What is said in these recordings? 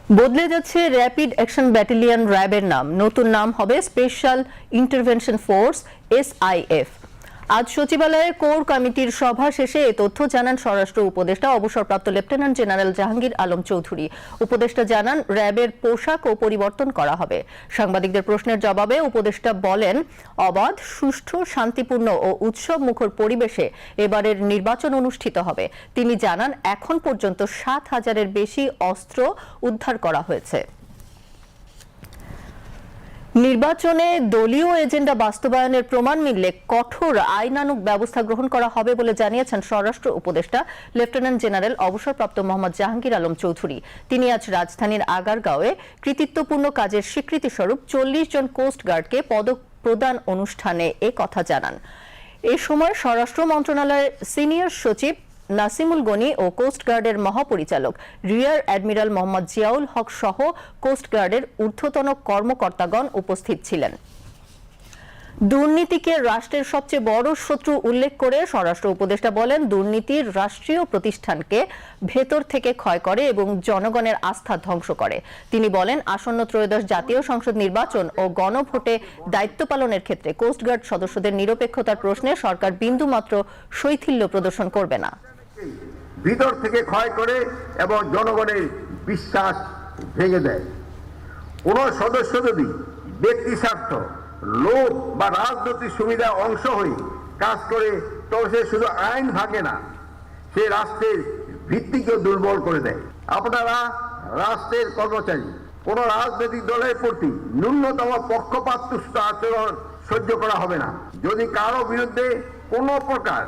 বদলে যাচ্ছে rapid action battalion র্যাবের নাম। নতুন নাম হবে স্পেশাল ইন্টারভেনশন ফোর্স SIF। আজ সচিবালয়ে কোর কমিটির সভা শেষে এ তথ্য জানান স্বরাষ্ট্র উপদেষ্টা অবসরপ্রাপ্ত লেফটেন্যান্ট জেনারেল জাহাঙ্গীর আলম চৌধুরী। উপদেষ্টা জানান র্যাবের পোশাকও পরিবর্তন করা হবে। সাংবাদিকদের প্রশ্নের জবাবে উপদেষ্টা বলেন, অবাধ, সুষ্ঠু, শান্তিপূর্ণ ও উৎসবমুখর পরিবেশে এবারের নির্বাচন অনুষ্ঠিত হবে। তিনি জানান, এখন পর্যন্ত ৭,০০০-এর বেশি অস্ত্র উদ্ধার করা হয়েছে। নির্বাচনে দলীয় এজেন্ডা বাস্তবায়নের প্রমাণ মিললে কঠোর আইনানুগ ব্যবস্থা গ্রহণ করা হবে বলে জানিয়েছেন স্বরাষ্ট্র উপদেষ্টা লেফটেন্যান্ট জেনারেল অবসরপ্রাপ্ত মোহাম্মদ জাহাঙ্গীর আলম চৌধুরী। তিনি আজ রাজধানীর আগারগাঁওয়ে কৃতিত্বপূর্ণ কাজের স্বীকৃতিস্বরূপ ৪০ জন কোস্টগার্ডকে পদক প্রদান অনুষ্ঠানে এ কথা জানান। এ সময় স্বরাষ্ট্র মন্ত্রণালয়ের সিনিয়র সচিব নাসিমুল গনি ও কোস্টগার্ডের মহাপরিচালক রিয়ার অ্যাডমিরাল মোহাম্মদ জিয়াউল হক সহ কোস্টগার্ডের ঊর্ধ্বতন কর্মকর্তাগণ উপস্থিত ছিলেন। দুর্নীতিকে রাষ্ট্রের সবচেয়ে বড় শত্রু উল্লেখ করে স্বরাষ্ট্র উপদেষ্টা বলেন, দুর্নীতি রাষ্ট্রীয় প্রতিষ্ঠানকে ভেতর থেকে ক্ষয় করে এবং জনগণের আস্থা ধ্বংস করে। তিনি বলেন, আসন্ন ত্রয়োদশ জাতীয় সংসদ নির্বাচন ও গণভোটে দায়িত্ব পালনের ক্ষেত্রে কোস্টগার্ড সদস্যদের নিরপেক্ষতার প্রশ্নে সরকার বিন্দুমাত্র শৈথিল্য প্রদর্শন করবে না। ভিতর থেকে ক্ষয় করে এবং জনগণের বিশ্বাস ভেঙে দেয়। কোন সদস্য যদি ব্যক্তি স্বার্থ, লোভ বা রাজনৈতিক সুবিধা অংশ হয়ে কাজ করে, তবে সে শুধু আইন ভাঙে না, সে রাষ্ট্রের ভিত্তিকে দুর্বল করে দেয়। আপনারা রাষ্ট্রের কর্মচারী, কোন রাজনৈতিক দলের প্রতি ন্যূনতম পক্ষপাতদুষ্ট আচরণ সহ্য করা হবে না। যদি কারো বিরুদ্ধে কোনো প্রকার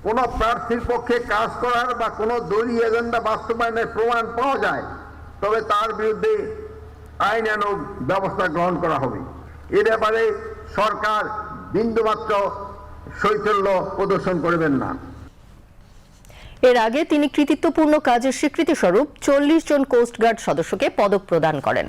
কোন প্রার্থীর পক্ষে কাজ করার বা কোন দলীয় এজেন্ডা বাস্তবায়নের প্রমাণ পাওয়া যায়, তবে তার বিরুদ্ধে আইনানুগ ব্যবস্থা গ্রহণ করা হবে। এ ব্যাপারে সরকার বিন্দুমাত্র শৈথিল্য প্রদর্শন করবেন না। এর আগে তিনি কৃতিত্বপূর্ণ কাজের স্বীকৃতিস্বরূপ ৪০ জন কোস্টগার্ড সদস্যকে পদক প্রদান করেন।